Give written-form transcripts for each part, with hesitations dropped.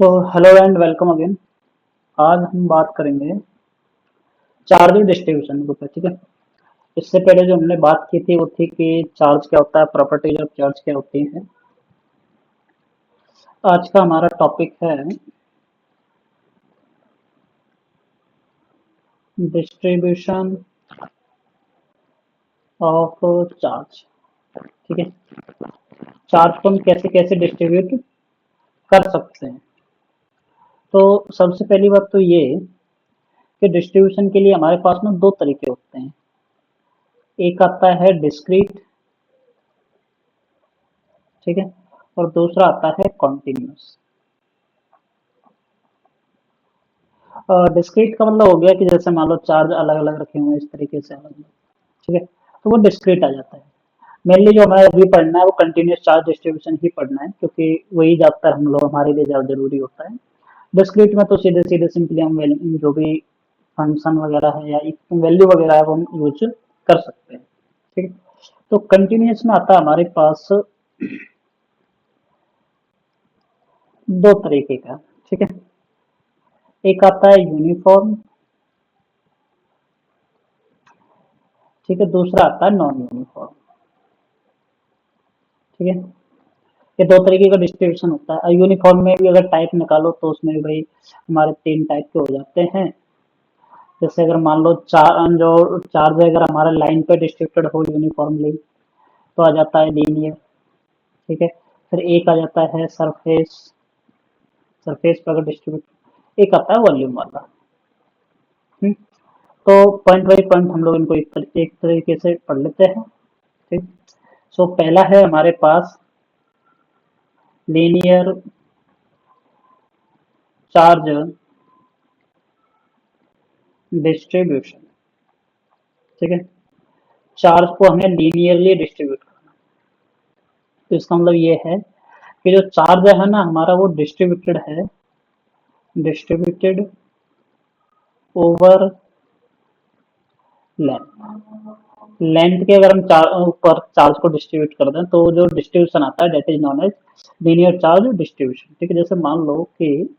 So hello and welcome again. आज हम बात करेंगे चार्ज डिस्ट्रीब्यूशन के ऊपर। ठीक है। इससे पहले जो हमने बात की थी वो थी कि चार्ज क्या होता है, प्रॉपर्टीज ऑफ चार्ज क्या होती हैं। आज का हमारा टॉपिक है डिस्ट्रीब्यूशन ऑफ चार्ज। ठीक है। चार्ज को हम कैसे कैसे डिस्ट्रीब्यूट कर सकते हैं। तो सबसे पहली बात तो ये कि डिस्ट्रीब्यूशन के लिए हमारे पास में दो तरीके होते हैं। एक आता है डिस्क्रीट, ठीक है, और दूसरा आता है कॉन्टिन्यूस। डिस्क्रीट का मतलब हो गया कि जैसे मान लो चार्ज अलग अलग रखे हुए हैं इस तरीके से अलग अलग। ठीक है। तो वो डिस्क्रीट आ जाता है। मेनली जो हमें अभी पढ़ना है वो कंटिन्यूस चार्ज डिस्ट्रीब्यूशन ही पढ़ना है, क्योंकि वही ज्यादातर हम लोग हमारे लिए ज्यादा जरूरी होता है। डिस्क्रीट में तो सीधे सीधे सिंपली हम जो भी फंक्शन वगैरह है या वैल्यू वगैरह है वो हम यूज कर सकते हैं। ठीक है। तो कंटिन्यूस में आता है हमारे पास दो तरीके का। ठीक है। एक आता है यूनिफॉर्म, ठीक है, दूसरा आता है नॉन यूनिफॉर्म। ठीक है। ये दो तरीके का डिस्ट्रीब्यूशन होता है। यूनिफॉर्म में भी अगर टाइप निकालो तो उसमें भी भाई हमारे तीन टाइप के हो जाते हैं। जैसे अगर मान लो जो चार्ज है अगर हमारा लाइन पे डिस्ट्रीब्यूटेड हो यूनिफॉर्मली तो आ जाता है लीनियर। ठीक है। फिर एक आ जाता है सरफेस, सरफेस पे अगर डिस्ट्रीब्यूट, एक आता है वॉल्यूम वाला। हम्म, तो पॉइंट बाई पॉइंट हम लोग इनको एक तरीके से पढ़ लेते हैं। ठीक। सो पहला है हमारे पास लीनियर चार्ज डिस्ट्रीब्यूशन। ठीक है। चार्ज को हमें लीनियरली डिस्ट्रीब्यूट करना। तो इसका मतलब ये है कि जो चार्ज है ना हमारा वो डिस्ट्रीब्यूटेड है, डिस्ट्रीब्यूटेड ओवर लेंथ। लेंथ के अगर हम ऊपर चार्ज को डिस्ट्रीब्यूट कर दें तो जो डिस्ट्रीब्यूशन आता है that is non as linear charge distribution. ठीक है। जैसे मान लो कि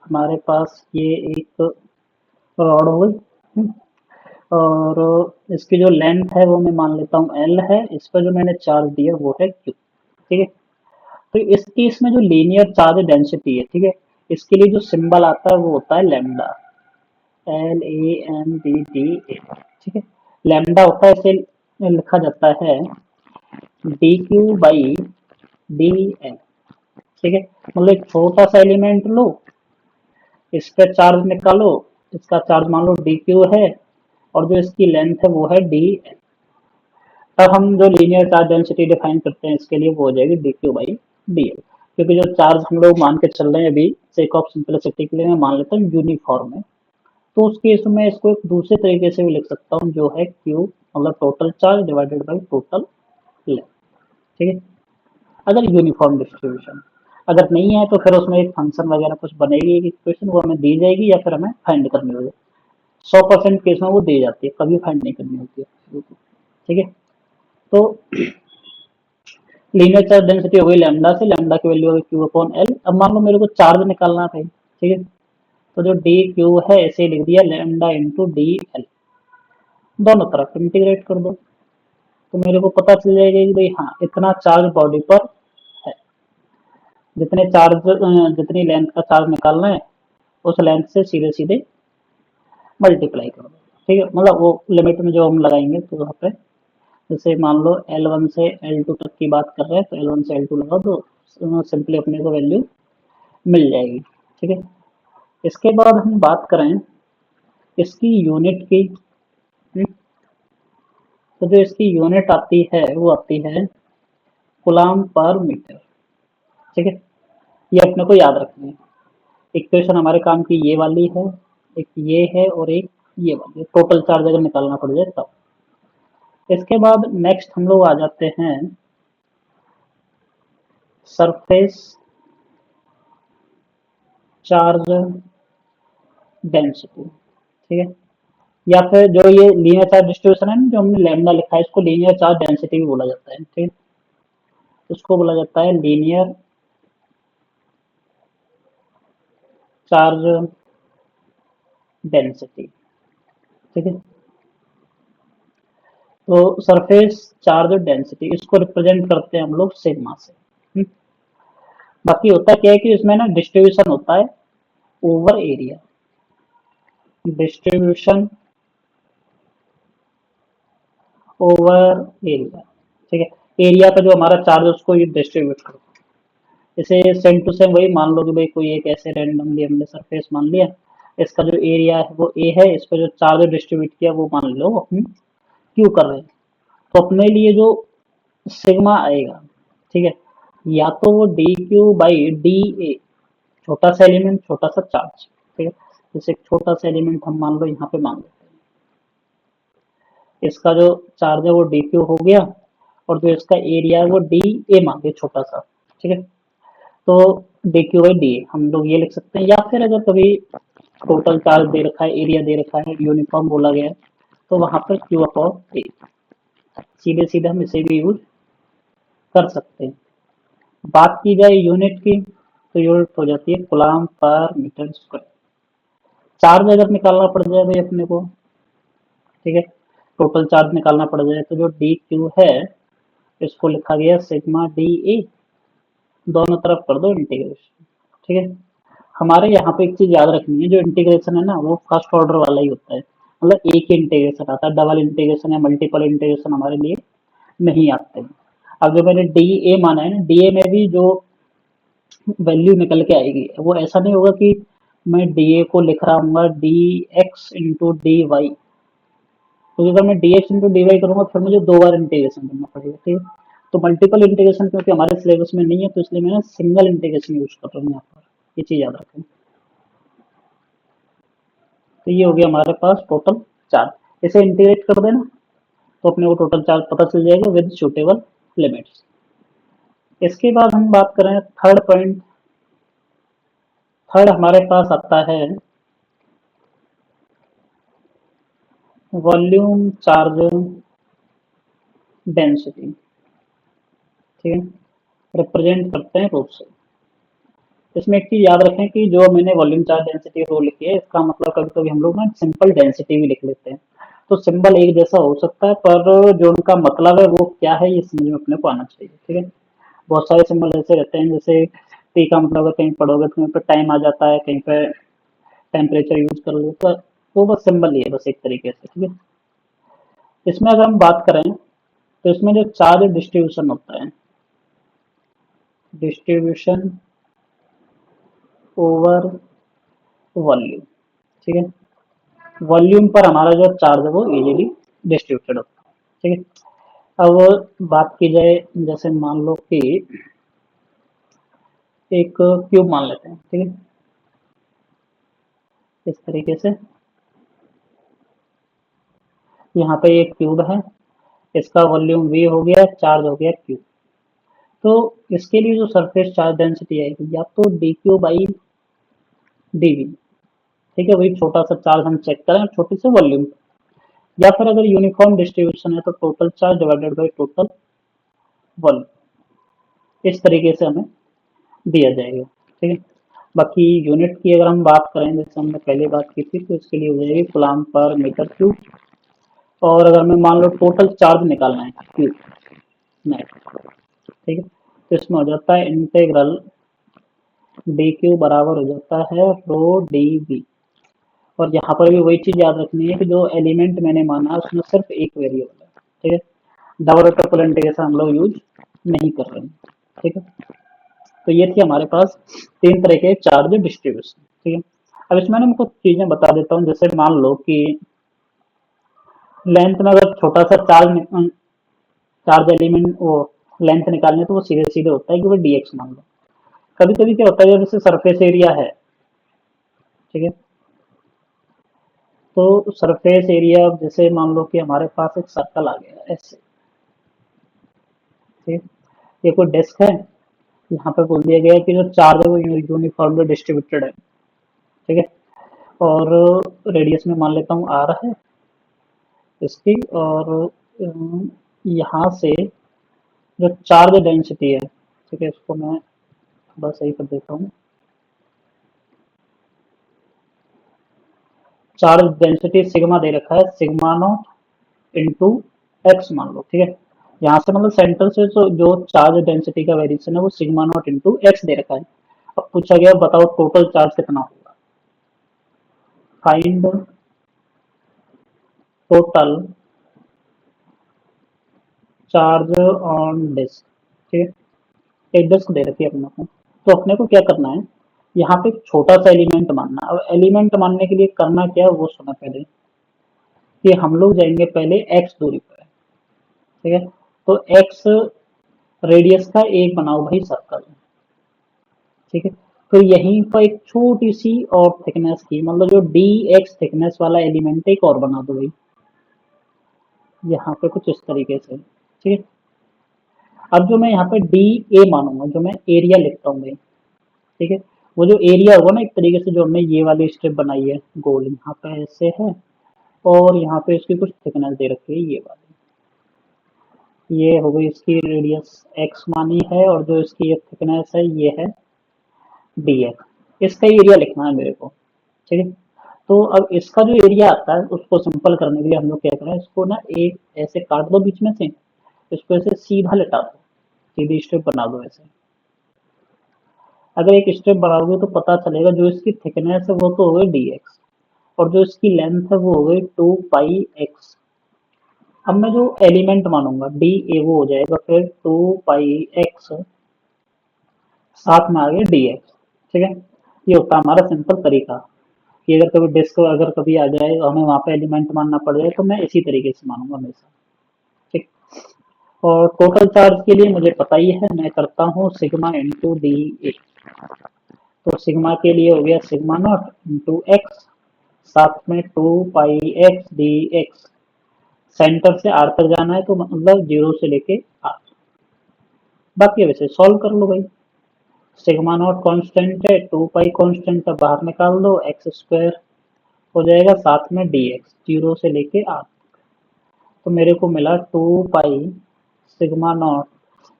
हमारे पास ये एक रॉड हो गई, और इसकी जो लेंथ है वो मैं मान लेता हूँ एल है, इस पर जो मैंने चार्ज दिया वो है क्यू। ठीक है। तो इस केस में जो लीनियर चार्ज डेंसिटी है, ठीक है, इसके लिए जो सिंबल आता है वो होता है लैम्डा, LAMDDA। ठीक है। लैम्डा होता है, इसे लिखा जाता है DQ/DL। ठीक है। मतलब एक छोटा सा एलिमेंट लो, इस पे चार्ज निकालो, इसका चार्ज मान लो DQ है और जो इसकी लेंथ है वो है DL। तब हम जो लीनियर चार्ज डेंसिटी डिफाइन करते हैं इसके लिए वो हो जाएगी DQ/DL। क्योंकि जो चार्ज हम लोग मान के चल रहे हैं अभी सेक ऑफ सिंपलिसिटी के लिए मैं मान लेता हूँ यूनिफॉर्म है, तो उस केस में इसको एक दूसरे तरीके से भी लिख सकता हूँ जो है Q मतलब total charge divided by total length. ठीक है। अगर यूनिफॉर्म डिस्ट्रीब्यूशन अगर नहीं है तो फिर उसमें एक फंक्शन वगैरह कुछ बनेगी, एक इक्वेशन वो हमें दी जाएगी या फिर हमें फाइंड करनी होगी। 100% केस में वो दी जाती है, कभी फाइंड नहीं करनी होती है। ठीक है। तो लीनियर चार्ज डेंसिटी हो गई लैम्डा से, लैम्डा की वैल्यू होगी Q/L। अब मान लो मेरे को चार्ज निकालना था। ठीक है। तो जो डी क्यू है इसे लिख दिया लैम्डा इंटू DL, दोनों तरफ इंटीग्रेट कर दो तो मेरे को पता चल जाएगा कि भाई हाँ इतना चार्ज बॉडी पर है। जितने चार्ज जितनी लेंथ का चार्ज निकालना है उस लेंथ से सीधे सीधे मल्टीप्लाई कर दो। ठीक है। मतलब वो लिमिट में जो हम लगाएंगे तो वहाँ पे जैसे मान लो L1 से L2 तक की बात कर रहे हैं तो L1 से L2 लगा दो, सिंपली अपने को वैल्यू मिल जाएगी। ठीक है। इसके बाद हम बात करें इसकी यूनिट की। तो जो इसकी यूनिट आती है वो आती है कूलम्ब पर मीटर। ठीक है। ये अपने को याद रखनी है। इक्वेशन हमारे काम की ये वाली है, एक ये है और एक ये वाली, टोटल चार्ज अगर निकालना पड़ जाए तब। इसके बाद नेक्स्ट हम लोग आ जाते हैं सरफेस चार्ज डेंसिटी। ठीक है। या फिर जो ये लीनियर चार्ज डिस्ट्रीब्यूशन है ना जो हमने लैम्डा लिखा है इसको लीनियर चार्ज डेंसिटी भी बोला जाता है। ठीक है। इसको बोला जाता है लीनियर चार्ज डेंसिटी। ठीक है, तो सरफेस चार्ज डेंसिटी इसको रिप्रेजेंट करते हैं हम लोग सिग्मा से। बाकी होता क्या है कि इसमें ना डिस्ट्रीब्यूशन होता है over area, distribution over area. ठीक है, एरिया का जो हमारा चार्ज है उसको ये डिस्ट्रीब्यूट करता है। जैसे सेम टू सेम वही मान लो कि भाई कोई एक ऐसे रैंडमली हमने सरफेस मान लिया, इसका जो एरिया है वो ए है, इस पर जो चार्ज डिस्ट्रीब्यूट किया वो मान लो हम क्यू कर रहे हैं, तो अपने लिए जो सिग्मा आएगा, ठीक है, या तो वो D Q by D A, छोटा सा एलिमेंट छोटा सा चार्ज। ठीक है, जैसे एक छोटा सा एलिमेंट हम मान लो यहाँ पे मान लेते हैं, इसका जो चार्ज है वो डी क्यू हो गया, और जो इसका एरिया है वो डी ए मान लिया छोटा सा। ठीक है, तो D Q by D A हम लोग ये लिख सकते हैं, या फिर अगर कभी टोटल चार्ज दे रखा है, एरिया दे रखा है, यूनिफॉर्म बोला गया है, तो वहां पर क्यू अपॉन ए, सीधे सीधे हम इसे भी यूज कर सकते हैं। बात की जाए यूनिट की, तो यूनिट हो जाती है coulomb per metre square. Charge अगर निकालना पड़ जाए भाई अपने को, ठीक है, टोटल चार्ज निकालना पड़ जाए, तो जो डी क्यू है इसको लिखा गया सिग्मा डी ए, दोनों तरफ कर दो इंटीग्रेशन। ठीक है, हमारे यहाँ पे एक चीज याद रखनी है, जो इंटीग्रेशन है ना वो फर्स्ट ऑर्डर वाला ही होता है, मतलब एक ही इंटीग्रेशन आता है, डबल इंटीग्रेशन या मल्टीपल इंटीग्रेशन हमारे लिए नहीं आते हैं। अब जो मैंने डी ए माना है ना, डी ए में भी जो वैल्यू निकल के आएगी वो ऐसा नहीं होगा कि मैं डी ए को लिख रहा हूँ D X into D Y, क्योंकि अगर मैं D X into D Y करूंगा फिर मुझे दो बार इंटीग्रेशन करना पड़ेगा। ठीक है, तो मल्टीपल इंटीग्रेशन क्योंकि हमारे सिलेबस में नहीं है, तो इसलिए मैं सिंगल इंटीग्रेशन यूज कर रहा हूँ यहाँ पर, ये चीज याद रखें। तो ये हो गया हमारे पास टोटल चार्ज, इसे इंटीग्रेट कर देना तो अपने को टोटल चार्ज पता चल जाएगा विद सुटेबल लिमिट्स। इसके बाद हम बात करें थर्ड पॉइंट, थर्ड हमारे पास आता है वॉल्यूम चार्ज डेंसिटी। ठीक है, रिप्रेजेंट करते हैं रूप से। इसमें एक चीज याद रखें कि जो मैंने वॉल्यूम चार्ज डेंसिटी रो लिखी है, इसका मतलब कभी कभी हम लोग ना सिंपल डेंसिटी भी लिख लेते हैं, तो सिंबल एक जैसा हो सकता है पर जो उनका मतलब है वो क्या है ये समझ में अपने को आना चाहिए। ठीक है, बहुत सारे सिंबल ऐसे रहते हैं, जैसे टी का मतलब अगर कहीं पढ़ोगे तो कहीं पे टाइम आ जाता है, कहीं पे टेम्परेचर यूज कर लो, तो वो बस सिंबल ही है बस एक तरीके से। ठीक है, इसमें अगर हम बात करें तो इसमें जो चार्ज डिस्ट्रीब्यूशन होता है, डिस्ट्रीब्यूशन ओवर वॉल्यूम। ठीक है, वॉल्यूम पर हमारा जो चार्ज है वो इजीली डिस्ट्रीब्यूटेड होता है। ठीक है, अब बात की जाए, जैसे मान लो कि एक क्यूब मान लेते हैं। ठीक है, इस तरीके से यहाँ पे एक क्यूब है, इसका वॉल्यूम v हो गया, चार्ज हो गया q। तो इसके लिए जो सरफेस चार्ज डेंसिटी आएगी या तो D Q by D V. ठीक है, वही छोटा सा चार्ज हम चेक करें छोटे से वॉल्यूम, या फिर अगर यूनिफॉर्म डिस्ट्रीब्यूशन है तो total charge divided by total volume, इस तरीके से हमें दिया जाएगा। ठीक है, बाकी यूनिट की अगर हम बात करें, जैसे हमने पहले बात की थी, तो इसके लिए हो जाएगी कूलम पर मीटर क्यूब, और अगर मैं मान लो टोटल चार्ज निकालना है क्यूब नेट, ठीक है, तो इसमें हो जाता है इंटेग्रल डी क्यू बराबर हो जाता है रो डी वी। और यहाँ पर भी वही चीज याद रखनी है कि जो एलिमेंट मैंने माना है उसमें सिर्फ एक वेरिएबल है। ठीक है, डबल ट्रिपल इंटीग्रेशन हम लोग यूज नहीं कर रहे हैं। ठीक है, तो ये थी हमारे पास तीन तरह के चार्ज डिस्ट्रीब्यूशन। ठीक है, अब इसमें ना मैं कुछ चीजें बता देता हूँ, जैसे मान लो कि लेंथ में अगर छोटा सा चार्ज एलिमेंट वो लेंथ निकालने तो वो सीधे सीधे होता है कि वो डीएक्स मान लो। कभी कभी क्या होता है जैसे सरफेस एरिया है, ठीक है, तो सरफेस एरिया जैसे मान लो कि हमारे पास एक सर्कल आ गया ऐसे, ठीक है, ये कोई डिस्क है, यहाँ पे बोल दिया गया है कि जो चार्ज है वो यूनिफॉर्मली डिस्ट्रीब्यूटेड है। ठीक है, और रेडियस में मान लेता हूँ आर है इसकी, और यहाँ से जो चार्ज डेंसिटी है, ठीक है, इसको मैं थोड़ा सही कर देता हूँ, चार्ज डेंसिटी सिग्मा दे रखा है, सिग्मा नॉट इंटू एक्स मान लो, ठीक है। यहाँ से मतलब सेंटर से जो चार्ज डेंसिटी का वेरिएशन है वो सिग्मा नॉट इंटू एक्स दे रखा है। अब पूछा गया बताओ टोटल चार्ज कितना होगा, find total charge on disc, ठीक है। एक डिस्क दे रखी है अपने को, तो अपने को क्या करना है, यहाँ पे एक छोटा सा एलिमेंट मानना। अब एलिमेंट मानने के लिए करना क्या है वो सुना पहले, कि हम लोग जाएंगे पहले एक्स दूरी पर, ठीक है। तो एक्स रेडियस का एक बनाओ भाई सर्कल, ठीक है। तो यहीं पर एक छोटी सी और थिकनेस की, मतलब जो डी एक्स थिकनेस वाला एलिमेंट एक और बना दो भाई, यहाँ पे कुछ इस तरीके से, ठीक है। अब जो मैं यहाँ पे डी ए मानूंगा, जो मैं एरिया लिखता हूँ भाई, ठीक है। वो जो एरिया होगा ना एक तरीके से, जो हमने ये वाली स्ट्रिप बनाई है गोल, यहाँ पे ऐसे है और यहाँ पे इसकी कुछ थिकनेस दे रखी है ये वाली, ये हो गई इसकी रेडियस एक्स मानी है, और जो इसकी थिकनेस है ये है डी एक्स। इसका एरिया लिखना है मेरे को, ठीक है। तो अब इसका जो एरिया आता है उसको सिंपल करने के लिए हम लोग क्या करें, इसको ना एक ऐसे काट दो बीच में से, इसको ऐसे सीधा लिटा दो, सीधी स्ट्रिप बना दो ऐसे। अगर एक स्ट्रिप बनाओगे तो पता चलेगा जो इसकी थिकनेस है वो तो हो गई डी एक्स, और जो इसकी लेंथ है वो हो गई टू पाई एक्स। अब मैं जो एलिमेंट मानूंगा डी ए वो हो जाएगा फिर टू पाई एक्स, साथ में आ गया डी एक्स, ठीक है। ये होता है हमारा सिंपल तरीका, कि अगर कभी डिस्क अगर कभी आ जाए हमें वहां पे एलिमेंट मानना पड़ जाए तो मैं इसी तरीके से मानूंगा हमेशा, ठीक। और टोटल चार्ज के लिए मुझे पता ही है, मैं करता हूँ सिग्मा इंटू डी ए। तो सिग्मा के लिए हो गया सिग्मा नॉट इंटू एक्स, साथ में two pi X D X. Centre से आर तक जाना है तो मतलब जीरो से लेके आर। बाकी वैसे सॉल्व कर लो भाई, सिग्मा नॉट कांस्टेंट है, टू पाई कांस्टेंट है, बाहर निकाल दो, एक्स स्क्वायर हो जाएगा, साथ में डी एक्स जीरो से लेके आर। तो मेरे को मिला two pi sigma naught,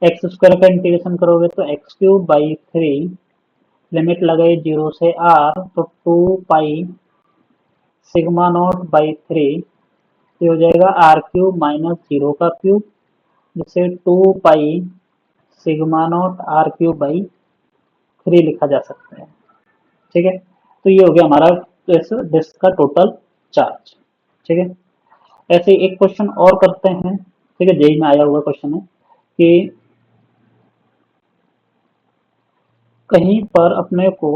X square का इंटीग्रेशन करोगे तो X cube by three, limit लगाई जीरो से आर तो two pi sigma naught by three, ये हो जाएगा आर क्यूब माइनस जीरो का क्यूब, जिसे two pi sigma naught R cube by three लिखा जा सकता है, ठीक है। तो ये हो गया हमारा डिस्क का टोटल चार्ज, ठीक है। ऐसे एक क्वेश्चन और करते हैं, ठीक है, जेई में आया हुआ क्वेश्चन है कि कहीं पर अपने को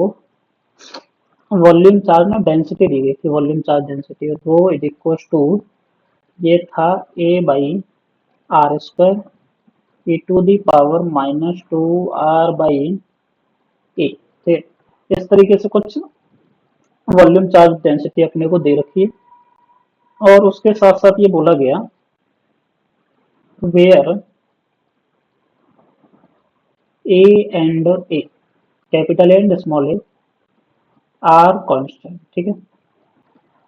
वॉल्यूम चार्ज में डेंसिटी दी गई थी, वॉल्यूम चार्ज डेंसिटी वो इज इक्वल टू, ये था a by r square e to the power minus two r by a, ठीक। इस तरीके से कुछ वॉल्यूम चार्ज डेंसिटी अपने को दे रखी है, और उसके साथ साथ ये बोला गया where A and A, capital and small A are constant, ठीक है।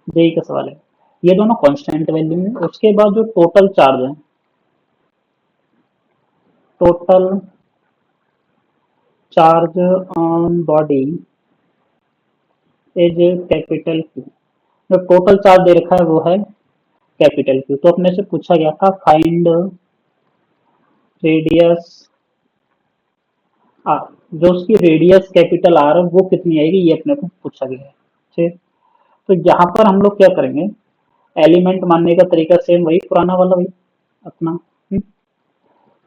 जेई का सवाल है, ये दोनों कांस्टेंट वैल्यू में। उसके बाद जो टोटल चार्ज है, total charge on body is capital Q. जो टोटल चार्ज दे रखा है वो है कैपिटल क्यू। तो अपने से पूछा गया था फाइंड रेडियस आर, जो उसकी रेडियस कैपिटल आर है वो कितनी आएगी, ये अपने को पूछा गया है, ठीक। तो यहाँ पर हम लोग क्या करेंगे, एलिमेंट मानने का तरीका सेम वही पुराना वाला वही अपना।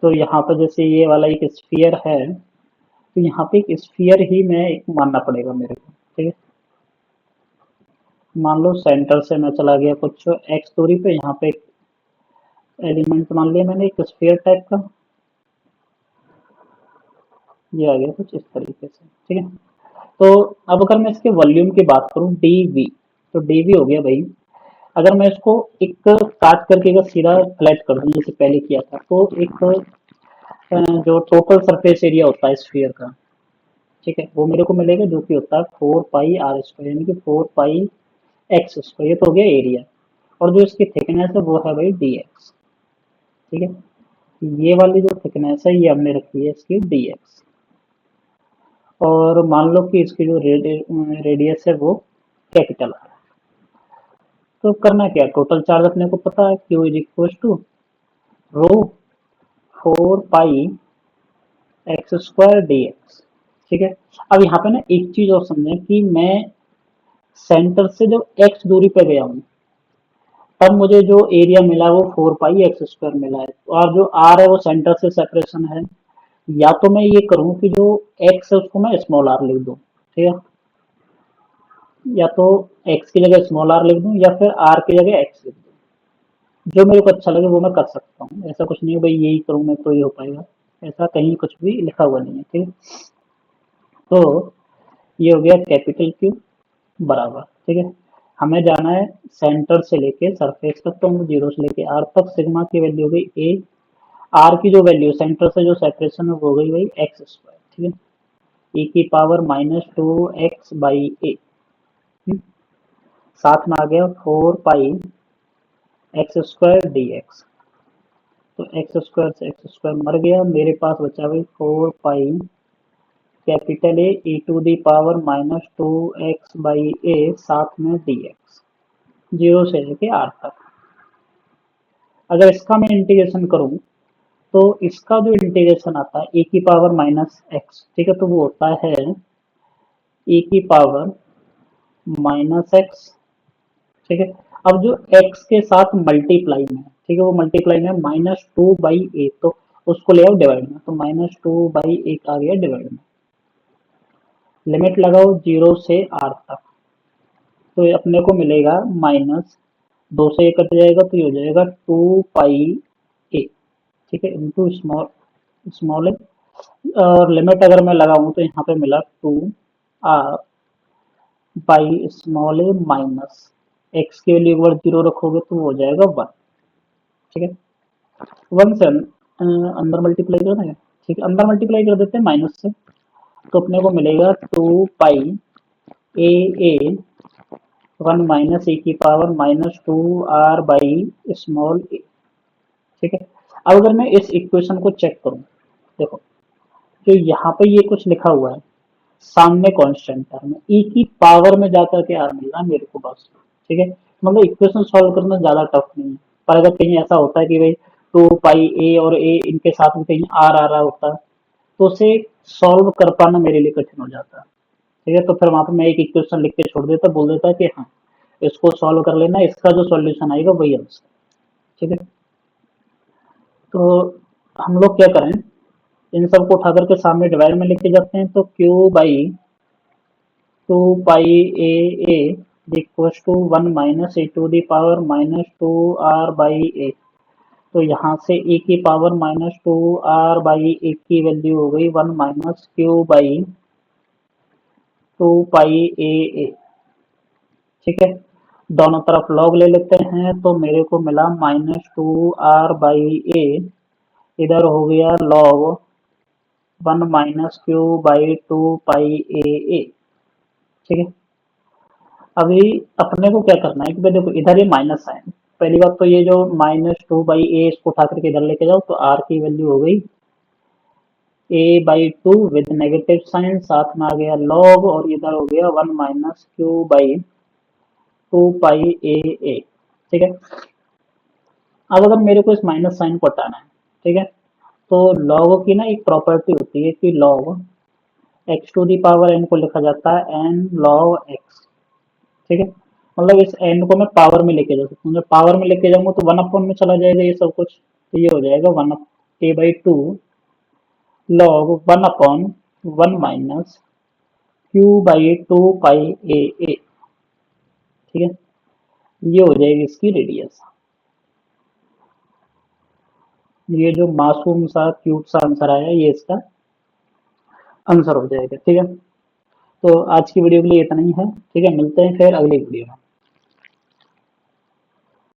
तो यहाँ पर जैसे ये वाला एक स्फीयर है, तो यहाँ पे एक स्फीयर ही मैं एक मानना पड़ेगा मेरे को, ठीक है। मान लो सेंटर से मैं चला गया कुछ एक्स दूरी पे, यहाँ पे एक एलिमेंट मान लिया मैंने एक स्फीयर टाइप का, ये आ गया कुछ इस तरीके से, ठीक है। तो अब अगर मैं इसके वॉल्यूम की बात करूं डी वी, तो डी वी हो गया भाई, अगर मैं इसको एक काट करके अगर सीधा फ्लैट कर दूं जैसे पहले किया था, तो एक जो टोटल सरफेस एरिया होता है स्फीयर का, ठीक है, वो मेरे को मिलेगा जो कि होता है फोर पाई आर स्क्वायर, यानी कि फोर पाई एक्स स्क्वायर, ये तो हो गया एरिया। और जो इसकी थिकनेस है वो है भाई डी एक्स, ठीक है। ये वाली जो थिकनेस है ये हमने रखी है इसकी डी एक्स, और मान लो कि इसकी जो रेडियस है वो कैपिटल आर, तो करना क्या, टोटल चार्ज अपने को पता है, Q is equal to rho 4 pi X square D X. ठीक है। अब यहाँ पे ना एक चीज और समझें कि मैं सेंटर से जब एक्स दूरी पे गया हूँ तब मुझे जो एरिया मिला वो 4 पाई एक्स स्क्वायर मिला है, और जो आर है वो सेंटर से सेपरेशन है। या तो मैं ये करूँ कि जो एक्स है उसको मैं स्मॉल आर लिख दूँ, ठीक है, या तो एक्स की जगह स्मॉल आर लिख दूँ या फिर आर की जगह एक्स लिख दूँ, जो मेरे को अच्छा लगे वो मैं कर सकता हूँ। ऐसा कुछ नहीं है भाई यही करूँ मैं तो ये हो पाएगा, ऐसा कहीं कुछ भी लिखा हुआ नहीं है। ठीक है। तो ये हो गया कैपिटल क्यू बराबर। ठीक है। हमें जाना है सेंटर से लेके सरफेस तक, तो 0 से लेके आर तक सिग्मा की वैल्यू हो गई ए, आर की जो वैल्यू सेंटर से जो सेपरेशन है वो हो गई भाई एक्स स्क्वायर। ठीक है। e की पावर -2x/a, साथ में आ गया 4 pi X square D X. तो एक्स स्क्वायर से एक्स स्क्वायर मर गया, मेरे पास बचा भाई 4 pi capital A E to the power -2x/a साथ में डी एक्स, 0 से लेके आर तक। अगर इसका मैं इंटीग्रेशन करूं तो इसका जो इंटीग्रेशन आता है e की पावर -x, ठीक है, तो वो होता है e की पावर -x। ठीक है। अब जो x के साथ मल्टीप्लाई में, ठीक है, वो मल्टीप्लाई में -2/a, तो उसको ले आओ डिवाइड में, तो -2/a आ गया डिवाइड में। लिमिट लगाओ 0 से r तक, तो ये अपने को मिलेगा -2 से ये कट जाएगा तो ये हो जाएगा 2 पाई a। ठीक है, इंटू स्मॉल स्मॉल ए, और लिमिट अगर मैं लगाऊं तो यहाँ पे मिला 2r by small A minus x की वैल्यू एक बार 0 रखोगे तो वो हो जाएगा 1। ठीक है। 1 से अंदर मल्टीप्लाई करना है, ठीक है, अंदर मल्टीप्लाई कर देते हैं माइनस से, तो अपने को मिलेगा 2 पाई ए 1 - e की पावर -2r/स्मॉल ए। ठीक है। अब अगर मैं इस इक्वेशन को चेक करूं, देखो जो यहाँ पे ये कुछ लिखा हुआ है सामने कांस्टेंट टर्म में e की पावर में जाकर के r मिल रहा है मेरे को बस। ठीक है। मतलब इक्वेशन सॉल्व करना ज्यादा टफ नहीं है, पर अगर कहीं ऐसा होता है कि भाई 2 पाई a और a इनके साथ में कहीं r आ रहा होता है तो उसे सॉल्व कर पाना मेरे लिए कठिन हो जाता है। ठीक है। तो फिर वहां पर मैं एक इक्वेशन लिख के छोड़ देता, बोल देता कि हाँ इसको सॉल्व कर लेना, इसका जो सॉल्यूशन आएगा वही आंसर। ठीक है। तो हम लोग क्या करें, इन सबको उठा करके सामने डिवाइड में लेके जाते हैं, तो q/2 pi a equals to 1 - e to the power -2r/a। तो यहाँ से e की पावर -2r/a की वैल्यू हो गई 1 - q/2 पाई a। ठीक है। दोनों तरफ लॉग ले लेते हैं तो मेरे को मिला -2r/a, इधर हो गया लॉग 1 - q/2 पाई a। ठीक है। अभी अपने को क्या करना है कि भाई देखो इधर ये माइनस साइन, पहली बात तो ये जो -2/a इसको उठा करके इधर लेके जाओ तो r की वैल्यू हो गई a/2 विद नेगेटिव साइन, साथ में आ गया लॉग, और इधर हो गया 1 - q/2 पाई a। ठीक है। अब अगर मेरे को इस माइनस साइन को हटाना है, ठीक है, तो लॉग की ना एक प्रॉपर्टी होती है कि log x to the power n को लिखा जाता है n log x। ठीक है। मतलब इस n को मैं पावर में लेके जा सकता हूँ, जब पावर में लेके जाऊंगा तो 1/, में चला जाएगा ये सब कुछ, तो ये हो जाएगा 1a/2 log 1/1 minus q/2 pi a। ठीक है। ये हो जाएगी इसकी रेडियस। ये जो मासूम सा क्यूट सा आंसर आया ये इसका आंसर हो जाएगा। ठीक है। तो आज की वीडियो के लिए इतना ही है। ठीक है, मिलते हैं फिर अगली वीडियो में।